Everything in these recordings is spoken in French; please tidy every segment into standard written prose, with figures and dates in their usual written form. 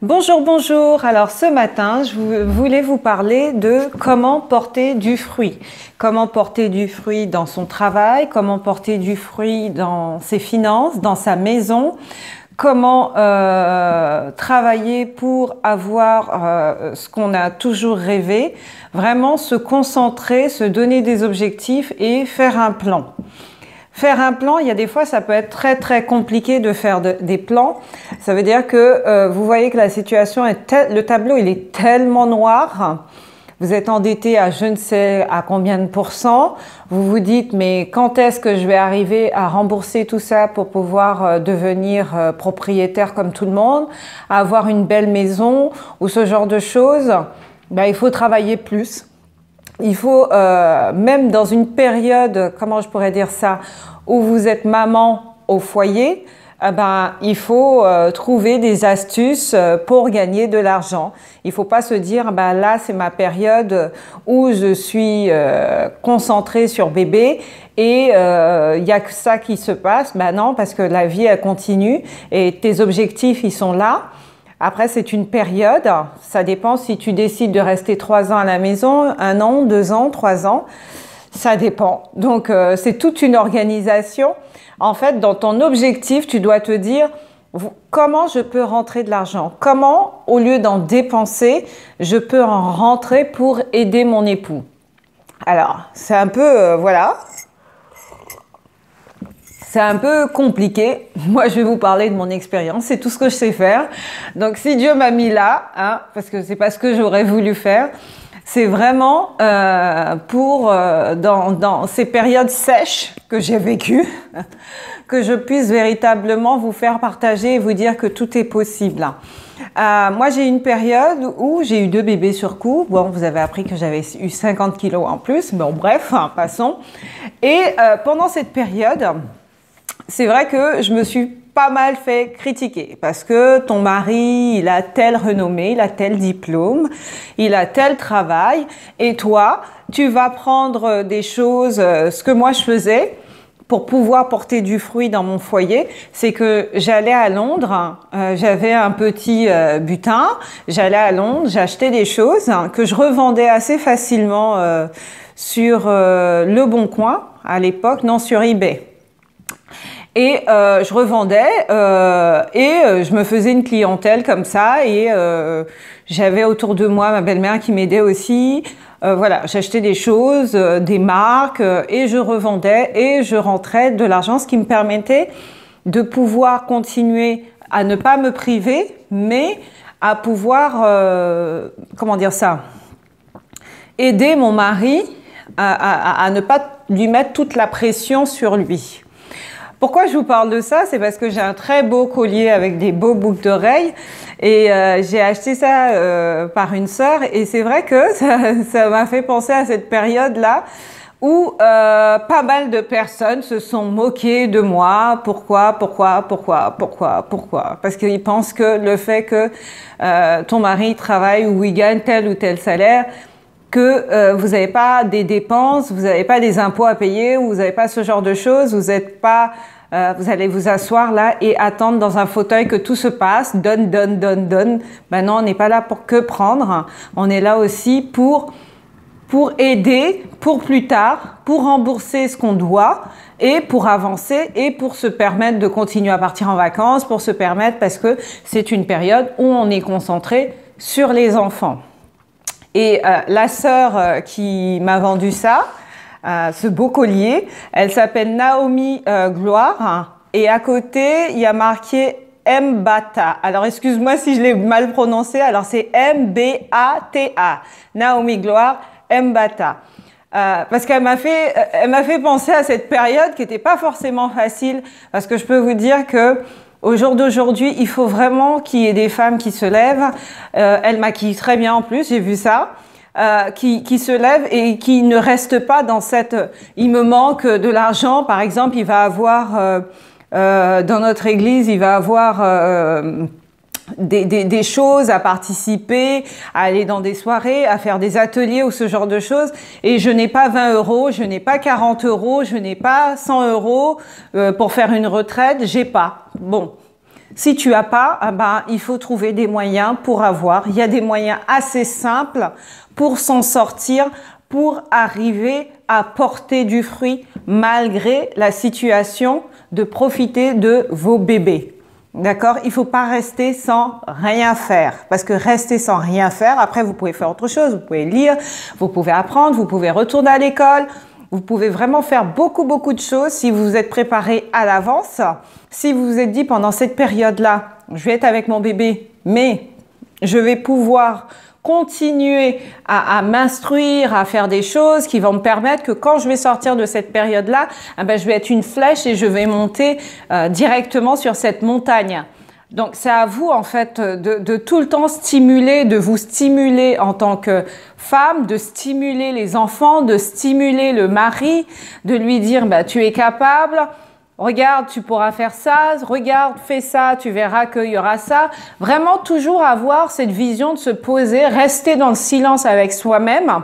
Bonjour, bonjour. Alors ce matin, voulais vous parler de comment porter du fruit. Comment porter du fruit dans son travail, comment porter du fruit dans ses finances, dans sa maison, comment travailler pour avoir ce qu'on a toujours rêvé, vraiment se concentrer, se donner des objectifs et faire un plan. Faire un plan, il y a des fois, ça peut être très compliqué de faire des plans. Ça veut dire que vous voyez que la situation le tableau, il est tellement noir. Vous êtes endetté à je ne sais à combien de pourcents. Vous vous dites, mais quand est-ce que je vais arriver à rembourser tout ça pour pouvoir devenir propriétaire comme tout le monde, avoir une belle maison ou ce genre de choses. Ben, il faut travailler plus. Il faut, même dans une période, comment je pourrais dire ça, où vous êtes maman au foyer, il faut trouver des astuces pour gagner de l'argent. Il ne faut pas se dire, là, c'est ma période où je suis concentrée sur bébé et il n'y a que ça qui se passe. Non, parce que la vie, elle continue et tes objectifs, ils sont là. Après, c'est une période, ça dépend si tu décides de rester 3 ans à la maison, 1 an, 2 ans, 3 ans, ça dépend. Donc, c'est toute une organisation. En fait, dans ton objectif, tu dois te dire comment je peux rentrer de l'argent? Comment, au lieu d'en dépenser, je peux en rentrer pour aider mon époux? Alors, c'est un peu, voilà. C'est un peu compliqué. Moi, je vais vous parler de mon expérience. C'est tout ce que je sais faire. Donc, si Dieu m'a mis là, parce que c'est pas ce que j'aurais voulu faire, c'est vraiment dans ces périodes sèches que j'ai vécues, que je puisse véritablement vous faire partager et vous dire que tout est possible. Moi, j'ai eu une période où j'ai eu 2 bébés sur coup. Bon, vous avez appris que j'avais eu 50 kilos en plus. Bon, bref, passons. Et pendant cette période, c'est vrai que je me suis pas mal fait critiquer parce que ton mari, il a telle renommée, il a tel diplôme, il a tel travail et toi, tu vas prendre des choses, ce que moi je faisais pour pouvoir porter du fruit dans mon foyer, c'est que j'allais à Londres, j'avais un petit butin, j'allais à Londres, j'achetais des choses que je revendais assez facilement sur Le Bon Coin à l'époque, non sur eBay. Et je revendais et je me faisais une clientèle comme ça et j'avais autour de moi ma belle-mère qui m'aidait aussi. Voilà, j'achetais des choses, des marques et je revendais et je rentrais de l'argent, ce qui me permettait de pouvoir continuer à ne pas me priver, mais à pouvoir, comment dire ça, aider mon mari à ne pas lui mettre toute la pression sur lui. Pourquoi je vous parle de ça? C'est parce que j'ai un très beau collier avec des beaux boucles d'oreilles et j'ai acheté ça par une sœur et c'est vrai que ça m'a fait penser à cette période-là où pas mal de personnes se sont moquées de moi. Pourquoi? Parce qu'ils pensent que le fait que ton mari travaille ou il gagne tel ou tel salaire, que vous n'avez pas des dépenses, vous n'avez pas des impôts à payer, ou vous n'avez pas ce genre de choses, vous n'êtes pas, vous allez vous asseoir là et attendre dans un fauteuil que tout se passe, donne. Ben non, on n'est pas là pour que prendre, on est là aussi pour aider, pour plus tard, pour rembourser ce qu'on doit et pour avancer et pour se permettre de continuer à partir en vacances, pour se permettre parce que c'est une période où on est concentré sur les enfants. Et la sœur qui m'a vendu ça, ce beau collier, elle s'appelle Naomi Gloire et à côté, il y a marqué Mbata. Alors, excuse-moi si je l'ai mal prononcé, alors c'est M-B-A-T-A. Naomi Gloire, Mbata. Parce qu'elle m'a fait penser à cette période qui n'était pas forcément facile parce que je peux vous dire que au jour d'aujourd'hui, il faut vraiment qu'il y ait des femmes qui se lèvent. Elle maquille très bien en plus, j'ai vu ça. Qui se lèvent et qui ne restent pas dans cette... Il me manque de l'argent, par exemple, il va avoir... dans notre église, il va avoir... des choses à participer, à aller dans des soirées, à faire des ateliers ou ce genre de choses. Et je n'ai pas 20 €, je n'ai pas 40 €, je n'ai pas 100 € pour faire une retraite, j'ai pas. Bon, Si tu as pas, eh ben, il faut trouver des moyens pour avoir. Il y a des moyens assez simples pour s'en sortir, pour arriver à porter du fruit malgré la situation, de profiter de vos bébés. D'accord? Il faut pas rester sans rien faire. Parce que rester sans rien faire, après vous pouvez faire autre chose. Vous pouvez lire, vous pouvez apprendre, vous pouvez retourner à l'école. Vous pouvez vraiment faire beaucoup de choses si vous vous êtes préparé à l'avance. Si vous vous êtes dit pendant cette période-là, je vais être avec mon bébé, mais je vais pouvoir continuer à m'instruire, à faire des choses qui vont me permettre que quand je vais sortir de cette période-là, eh ben, je vais être une flèche et je vais monter directement sur cette montagne. Donc, c'est à vous, en fait, de tout le temps stimuler, de vous stimuler en tant que femme, de stimuler les enfants, de stimuler le mari, de lui dire, bah, tu es capable. Regarde, tu pourras faire ça. Regarde, fais ça, tu verras qu'il y aura ça. Vraiment toujours avoir cette vision de se poser, rester dans le silence avec soi-même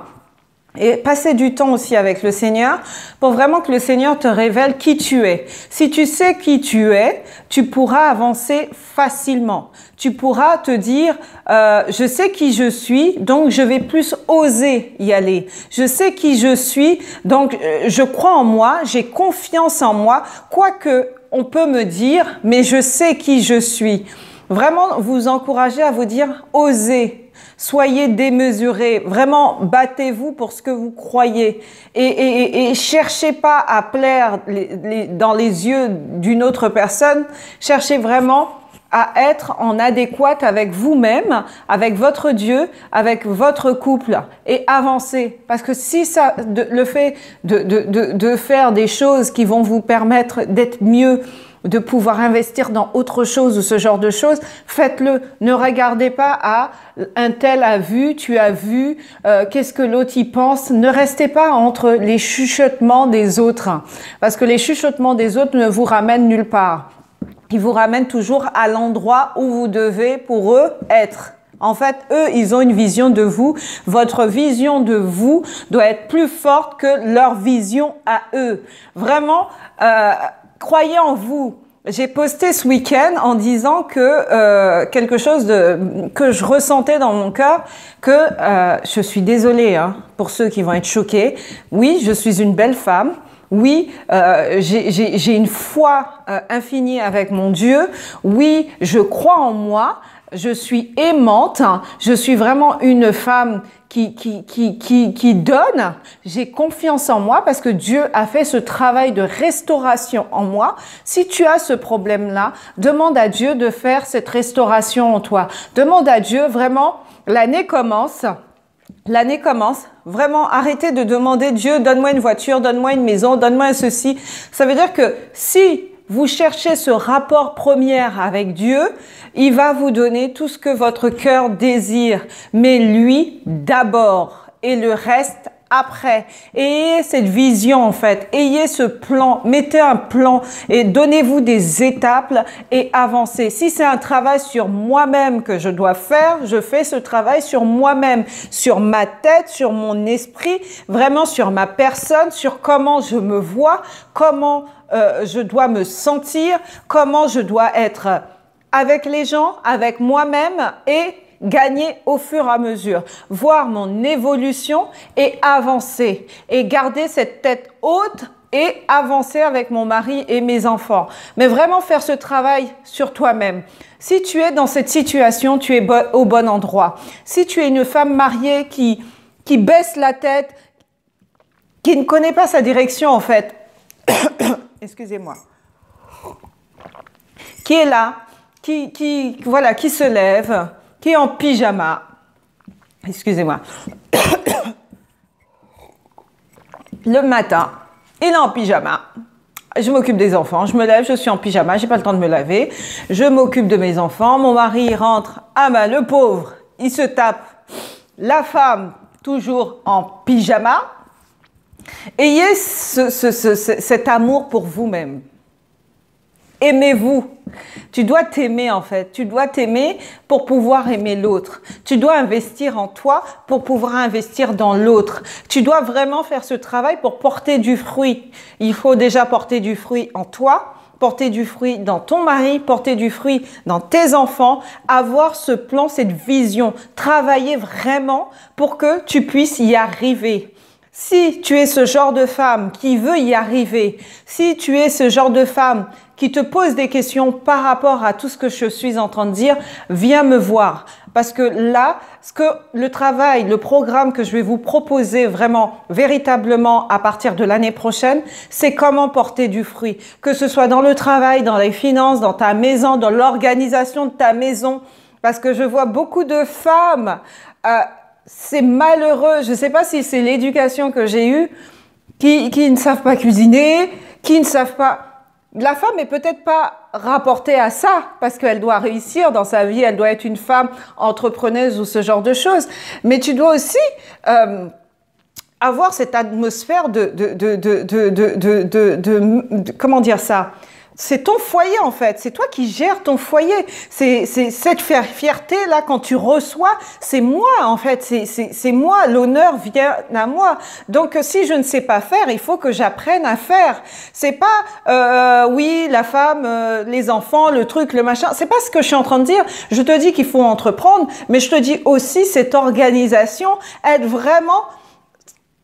et passer du temps aussi avec le Seigneur pour vraiment que le Seigneur te révèle qui tu es. Si tu sais qui tu es, tu pourras avancer facilement. Tu pourras te dire, je sais qui je suis, donc je vais plus oser y aller. Je sais qui je suis, donc je crois en moi, j'ai confiance en moi, quoique on peut me dire, mais je sais qui je suis. Vraiment vous encourager à vous dire, osez. Soyez démesurés, vraiment battez-vous pour ce que vous croyez et cherchez pas à plaire dans les yeux d'une autre personne, cherchez vraiment à être en adéquate avec vous-même, avec votre Dieu, avec votre couple et avancer. Parce que si ça, le fait de faire des choses qui vont vous permettre d'être mieux, de pouvoir investir dans autre chose ou ce genre de choses, faites-le. Ne regardez pas à un tel a vu, tu as vu, qu'est-ce que l'autre y pense. Ne restez pas entre les chuchotements des autres, parce que les chuchotements des autres ne vous ramènent nulle part. Ils vous ramènent toujours à l'endroit où vous devez, pour eux, être. En fait, eux, ils ont une vision de vous. Votre vision de vous doit être plus forte que leur vision à eux. Vraiment, croyez en vous. J'ai posté ce week-end en disant que quelque chose que je ressentais dans mon cœur, que je suis désolée pour ceux qui vont être choqués. Oui, je suis une belle femme. Oui, j'ai une foi infinie avec mon Dieu. Oui, je crois en moi. Je suis aimante. Je suis vraiment une femme qui donne. J'ai confiance en moi parce que Dieu a fait ce travail de restauration en moi. Si tu as ce problème-là, demande à Dieu de faire cette restauration en toi. Demande à Dieu vraiment, l'année commence. L'année commence. Vraiment, arrêtez de demander Dieu, donne-moi une voiture, donne-moi une maison, donne-moi ceci. Ça veut dire que si vous cherchez ce rapport premier avec Dieu, il va vous donner tout ce que votre cœur désire. Mais lui, d'abord. Et le reste, après. Ayez cette vision, en fait. Ayez ce plan. Mettez un plan et donnez-vous des étapes et avancez. Si c'est un travail sur moi-même que je dois faire, je fais ce travail sur moi-même, sur ma tête, sur mon esprit, vraiment sur ma personne, sur comment je me vois, comment je dois me sentir, comment je dois être avec les gens, avec moi-même et gagner au fur et à mesure, voir mon évolution et avancer et garder cette tête haute et avancer avec mon mari et mes enfants. Mais vraiment faire ce travail sur toi-même. Si tu es dans cette situation, tu es au bon endroit. Si tu es une femme mariée qui baisse la tête, qui ne connaît pas sa direction en fait, excusez-moi, qui est là, qui se lève, qui est en pyjama, excusez-moi, le matin, il est en pyjama, je m'occupe des enfants, je me lève, je suis en pyjama, j'ai pas le temps de me laver, je m'occupe de mes enfants, mon mari rentre, ah ben le pauvre, il se tape, la femme toujours en pyjama. Ayez cet amour pour vous-même. Aimez-vous. Tu dois t'aimer en fait. Tu dois t'aimer pour pouvoir aimer l'autre. Tu dois investir en toi pour pouvoir investir dans l'autre. Tu dois vraiment faire ce travail pour porter du fruit. Il faut déjà porter du fruit en toi porter du fruit dans ton mari, porter du fruit dans tes enfants, avoir ce plan, cette vision, travailler vraiment pour que tu puisses y arriver. Si tu es ce genre de femme qui veut y arriver, si tu es ce genre de femme qui te pose des questions par rapport à tout ce que je suis en train de dire, viens me voir. Parce que là, le travail, le programme que je vais vous proposer vraiment, véritablement à partir de l'année prochaine, c'est comment porter du fruit. Que ce soit dans le travail, dans les finances, dans ta maison, dans l'organisation de ta maison. Parce que je vois beaucoup de femmes, c'est malheureux, je ne sais pas si c'est l'éducation que j'ai eue, qui ne savent pas cuisiner, qui ne savent pas... La femme est peut-être pas rapportée à ça parce qu'elle doit réussir dans sa vie, elle doit être une femme entrepreneuse ou ce genre de choses. Mais tu dois aussi avoir cette atmosphère comment dire ça? C'est ton foyer en fait, c'est toi qui gères ton foyer. C'est cette fierté-là quand tu reçois, c'est moi en fait, c'est moi, l'honneur vient à moi. Donc si je ne sais pas faire, il faut que j'apprenne à faire. C'est pas, oui, la femme, les enfants, le truc, le machin, c'est pas ce que je suis en train de dire. Je te dis qu'il faut entreprendre, mais je te dis aussi cette organisation,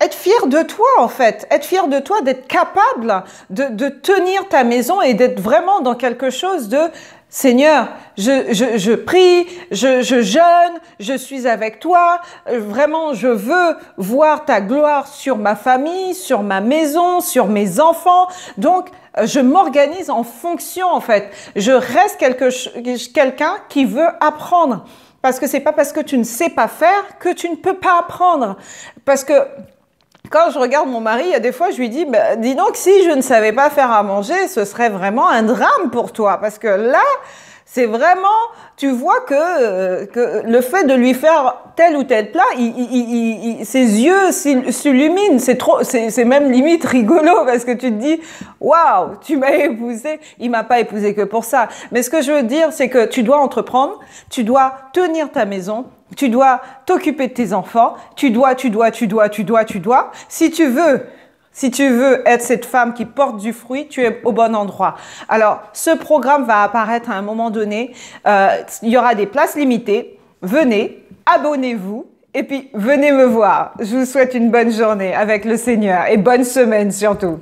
être fier de toi, en fait. Être fier de toi, d'être capable de tenir ta maison et d'être vraiment dans quelque chose de « Seigneur, je prie, je jeûne, je suis avec toi. Vraiment, je veux voir ta gloire sur ma famille, sur ma maison, sur mes enfants. » Donc, je m'organise en fonction, en fait. Je reste quelqu'un qui veut apprendre. Parce que c'est pas parce que tu ne sais pas faire que tu ne peux pas apprendre. Parce que quand je regarde mon mari, il y a des fois, je lui dis, bah, dis donc, si je ne savais pas faire à manger, ce serait vraiment un drame pour toi. Parce que là, c'est vraiment, tu vois que le fait de lui faire tel ou tel plat, ses yeux s'illuminent. C'est même limite rigolo parce que tu te dis, waouh, tu m'as épousé. Il m'a pas épousé que pour ça. Mais ce que je veux dire, c'est que tu dois entreprendre, tu dois tenir ta maison. Tu dois t'occuper de tes enfants, tu dois. Si tu veux être cette femme qui porte du fruit, tu es au bon endroit. Alors, ce programme va apparaître à un moment donné. Il y aura des places limitées. Venez, abonnez-vous et puis venez me voir. Je vous souhaite une bonne journée avec le Seigneur et bonne semaine surtout.